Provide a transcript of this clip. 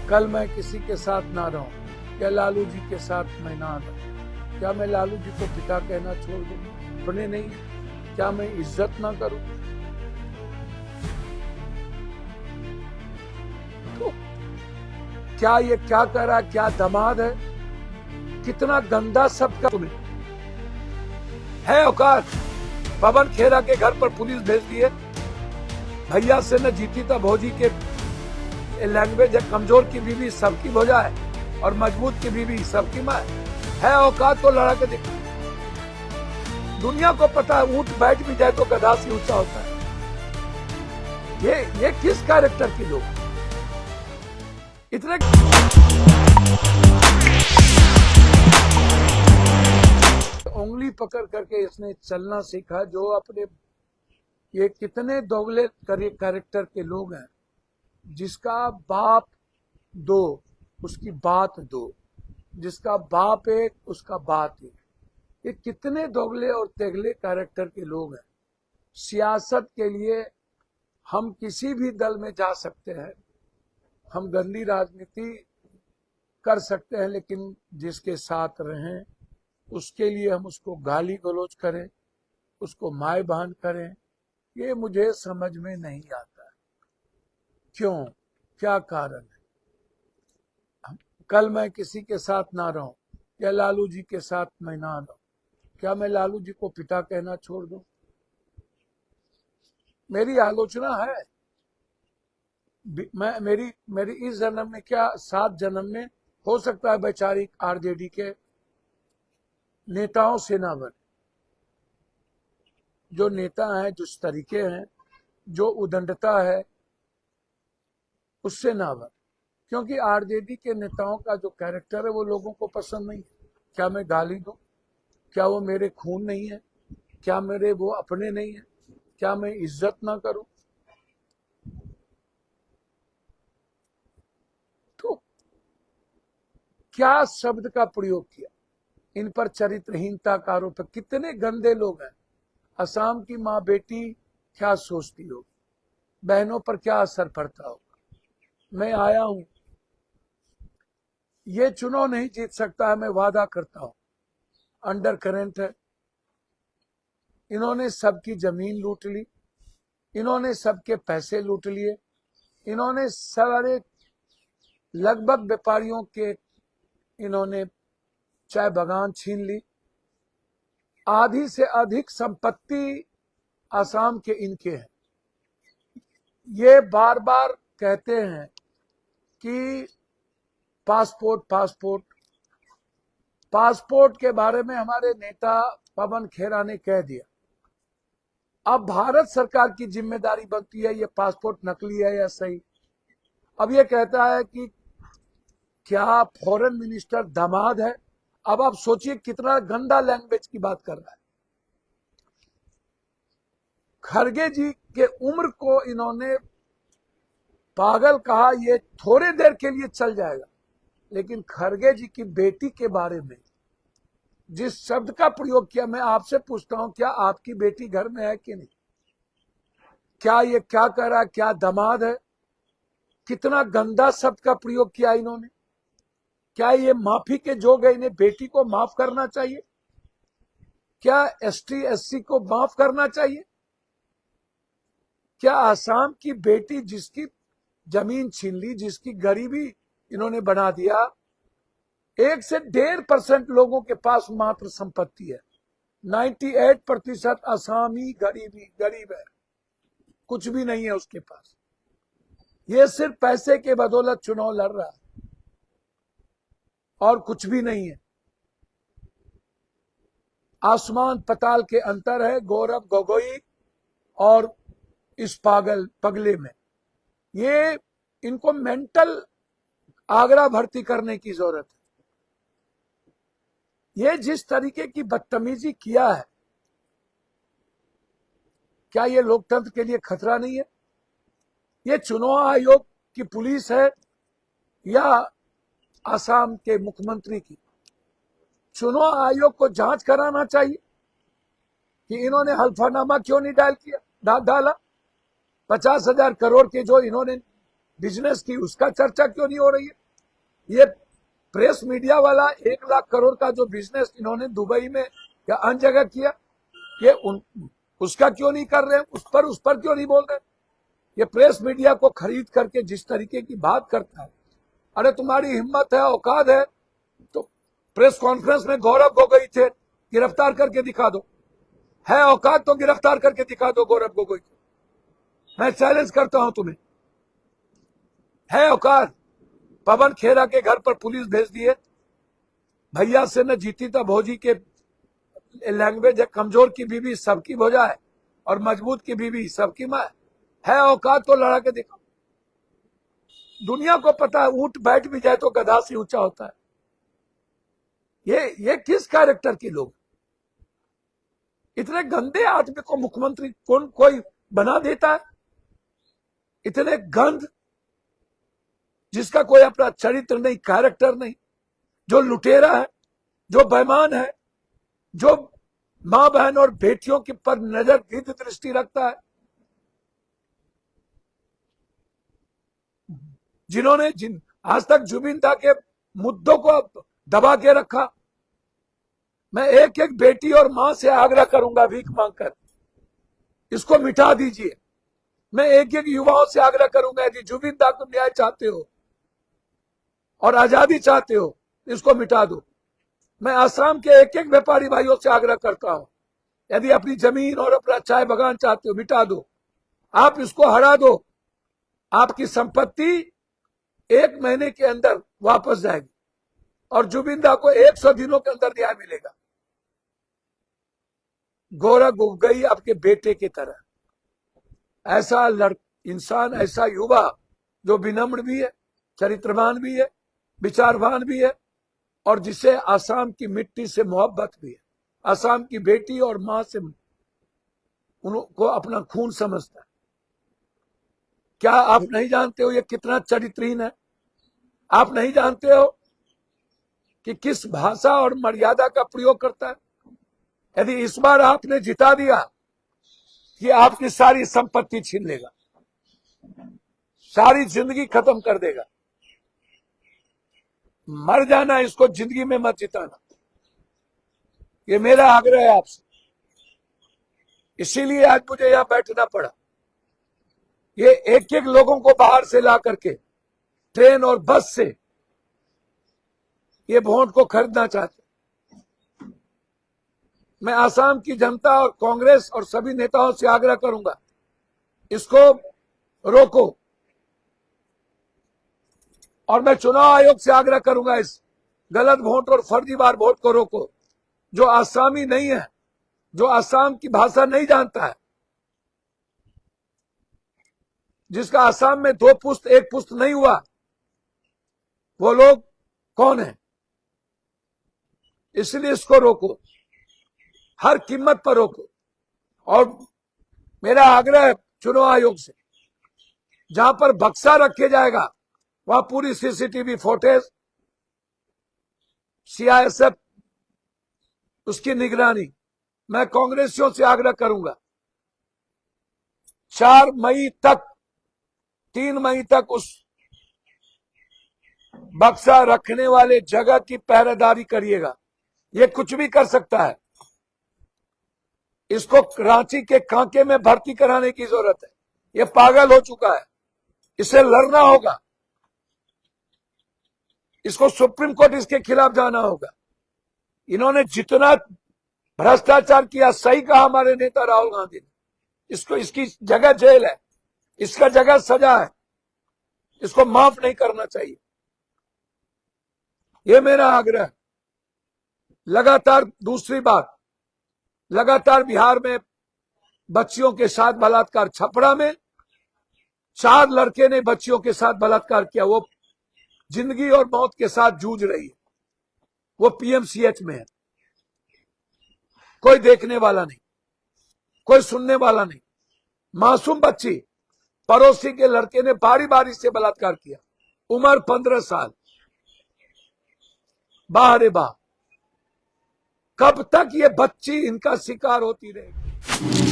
कल मैं किसी के साथ ना रहूं, क्या लालू जी के साथ मैं ना रहूं, क्या मैं लालू जी को पिता कहना छोड़ दूं, अपने नहीं, क्या मैं इज्जत ना करूं? तो क्या ये क्या कर रहा, क्या दमाद है, कितना गंदा सबका तुम्हें है औकात। पवन खेरा के घर पर पुलिस भेज दी है। भैया से न जीती था भौजी के लैंग्वेज है। कमजोर की बीवी सबकी भौजा है और मजबूत की बीवी सबकी माँ है। औकात तो लड़ा के देखो। दुनिया को पता है ऊंट बैठ भी जाए तो गधा से ऊंचा होता है। ये किस कैरेक्टर के लोग इतने उंगली पकड़ करके इसने चलना सीखा। जो अपने ये कितने दोगले कैरेक्टर के लोग हैं, जिसका बाप दो उसकी बात दो, जिसका बाप एक उसका बात एक। ये कितने दोगले और तेगले कैरेक्टर के लोग हैं। सियासत के लिए हम किसी भी दल में जा सकते हैं, हम गंदी राजनीति कर सकते हैं, लेकिन जिसके साथ रहें उसके लिए हम उसको गाली गलौज करें, उसको माय बहन करें, ये मुझे समझ में नहीं आता। क्यों, क्या कारण है? कल मैं किसी के साथ ना रहूं, या लालू जी के साथ मैं ना रहूं, क्या मैं लालू जी को पिता कहना छोड़ दूं? मेरी आलोचना है। मेरी इस जन्म में क्या 7 जन्म में हो सकता है वैचारिक आरजेडी के नेताओं से ना बने। जो नेता हैं, जिस तरीके हैं, जो उदंडता है, उससे ना बने। क्योंकि आरजेडी के नेताओं का जो कैरेक्टर है वो लोगों को पसंद नहीं है। क्या मैं गाली दूं? क्या वो मेरे खून नहीं है? क्या मेरे वो अपने नहीं है? क्या मैं इज्जत ना करूं? तो क्या शब्द का प्रयोग किया। इन पर चरित्रहीनता का आरोप है। कितने गंदे लोग हैं। असम की माँ बेटी क्या सोचती होगी, बहनों पर क्या असर पड़ता होगा। मैं आया हूं, ये चुनाव नहीं जीत सकता है, मैं वादा करता हूं। अंडर करंट है। इन्होंने सबकी जमीन लूट ली, इन्होंने सबके पैसे लूट लिए, इन्होंने सारे लगभग व्यापारियों के इन्होंने चाय बागान छीन ली। आधी से अधिक संपत्ति असम के इनके हैं। ये बार बार कहते हैं कि पासपोर्ट पासपोर्ट पासपोर्ट के बारे में हमारे नेता पवन खेरा ने कह दिया। अब भारत सरकार की जिम्मेदारी बनती है ये पासपोर्ट नकली है या सही। अब ये कहता है कि क्या फॉरेन मिनिस्टर दामाद है। अब आप सोचिए कितना गंदा लैंग्वेज की बात कर रहा है। खरगे जी के उम्र को इन्होंने पागल कहा। ये थोड़े देर के लिए चल जाएगा, लेकिन खरगे जी की बेटी के बारे में जिस शब्द का प्रयोग किया, मैं आपसे पूछता हूं, क्या आपकी बेटी घर में है कि नहीं? क्या ये क्या कर रहा, क्या दमाद है, कितना गंदा शब्द का प्रयोग किया इन्होंने। क्या ये माफी के जोग है? इन्हें बेटी को माफ करना चाहिए। क्या एसटी एससी को माफ करना चाहिए? क्या आसाम की बेटी जिसकी जमीन छीन ली, जिसकी गरीबी इन्होंने बना दिया, 1 से 1.5% लोगों के पास मात्र संपत्ति है। 98% आसामी गरीब है, कुछ भी नहीं है उसके पास। ये सिर्फ पैसे के बदौलत चुनाव लड़ रहा है और कुछ भी नहीं है। आसमान पताल के अंतर है गौरव गोगोई और इस पगले में। ये इनको मेंटल आगरा भर्ती करने की जरूरत है। ये जिस तरीके की बदतमीजी किया है, क्या ये लोकतंत्र के लिए खतरा नहीं है? ये चुनाव आयोग की पुलिस है या असम के मुख्यमंत्री की? चुनाव आयोग को जांच कराना चाहिए कि इन्होंने हल्फानामा क्यों नहीं डाला। 50,000 करोड़ के जो इन्होंने बिजनेस की, उसका चर्चा क्यों नहीं हो रही है? ये प्रेस मीडिया वाला 1 लाख करोड़ का जो बिजनेस इन्होंने दुबई में या अन्य जगह किया, ये उसका क्यों नहीं कर रहे? उस पर क्यों नहीं बोल रहे? ये प्रेस मीडिया को खरीद करके जिस तरीके की बात करता है, अरे तुम्हारी हिम्मत है, औकात है तो प्रेस कॉन्फ्रेंस में गौरव गोगोई थे, गिरफ्तार करके दिखा दो। है औकात तो गिरफ्तार करके दिखा दो गौरव गोगोई को। मैं चैलेंज करता हूं तुम्हें, है औकात? पवन खेरा के घर पर पुलिस भेज दिए, भैया से न जीती था भौजी के लैंग्वेज है, कमजोर की बीवी सबकी भौजा है और मजबूत की बीवी सबकी मां है। औकात तो लड़ा के दिखाओ। दुनिया को पता है ऊंट बैठ भी जाए तो गधा से ऊंचा होता है। ये किस कैरेक्टर के लोग? इतने गंदे आदमी को मुख्यमंत्री कोई बना देता है? इतने गंद, जिसका कोई अपना चरित्र नहीं, कैरेक्टर नहीं, जो लुटेरा है, जो बेईमान है, जो मां बहन और बेटियों के पर नजर गिद्ध दृष्टि रखता है, जिन्होंने आज तक जुबिन दा के मुद्दों को दबा के रखा। मैं एक एक बेटी और मां से आग्रह करूंगा भीख मांगकर, इसको मिटा दीजिए। मैं एक एक युवाओं से आग्रह करूंगा, यदि जुबिन दा को न्याय चाहते हो और आजादी चाहते हो, इसको मिटा दो। मैं आसाम के एक एक व्यापारी भाइयों से आग्रह करता हूं, यदि अपनी जमीन और अपना चाय बागान चाहते हो, मिटा दो। आप इसको हरा दो, आपकी संपत्ति 1 महीने के अंदर वापस जाएगी और जुबिन दा को 100 दिनों के अंदर न्याय मिलेगा। गौरव गोगोई आपके बेटे की तरह ऐसा इंसान, ऐसा युवा जो विनम्र भी है, चरित्रवान भी है, विचारवान भी है और जिसे आसाम की मिट्टी से मोहब्बत भी है, आसाम की बेटी और मां से उनको अपना खून समझता है। क्या आप नहीं जानते हो ये कितना चरित्रहीन है? आप नहीं जानते हो कि किस भाषा और मर्यादा का प्रयोग करता है? यदि इस बार आपने जिता दिया कि आपकी सारी संपत्ति छीन लेगा, सारी जिंदगी खत्म कर देगा। मर जाना, इसको जिंदगी में मत जिताना, ये मेरा आग्रह है आपसे। इसीलिए आज मुझे यहां बैठना पड़ा। ये एक एक लोगों को बाहर से ला करके ट्रेन और बस से ये वोट को खरीदना चाहते। मैं आसाम की जनता और कांग्रेस और सभी नेताओं से आग्रह करूंगा, इसको रोको। और मैं चुनाव आयोग से आग्रह करूंगा, इस गलत वोट और फर्जीवार वोट को रोको। जो आसामी नहीं है, जो आसाम की भाषा नहीं जानता है, जिसका आसाम में 2 पुस्त 1 पुस्त नहीं हुआ, वो लोग कौन है? इसलिए इसको रोको, हर कीमत पर रोको। और मेरा आग्रह है चुनाव आयोग से, जहां पर बक्सा रखे जाएगा वहां पूरी सीसीटीवी फुटेज, सीआईएसएफ उसकी निगरानी। मैं कांग्रेसियों से आग्रह करूंगा 4 मई तक, 3 मई तक उस बक्सा रखने वाले जगह की पहरेदारी करिएगा। ये कुछ भी कर सकता है, इसको रांची के कांके में भर्ती कराने की जरूरत है। ये पागल हो चुका है, इसे लड़ना होगा, इसको सुप्रीम कोर्ट इसके खिलाफ जाना होगा। इन्होंने जितना भ्रष्टाचार किया, सही कहा हमारे नेता राहुल गांधी ने, इसको, इसकी जगह जेल है, इसका जगह सजा है, इसको माफ नहीं करना चाहिए। ये मेरा आग्रह है। लगातार दूसरी बात, लगातार बिहार में बच्चियों के साथ बलात्कार, छपरा में 4 लड़के ने बच्चियों के साथ बलात्कार किया। वो जिंदगी और मौत के साथ जूझ रही है, वो पीएमसीएच में है। कोई देखने वाला नहीं, कोई सुनने वाला नहीं। मासूम बच्ची, पड़ोसी के लड़के ने बारी बारी से बलात्कार किया, उम्र 15 साल। बाहरे बाह, कब तक ये बच्ची इनका शिकार होती रहेगी?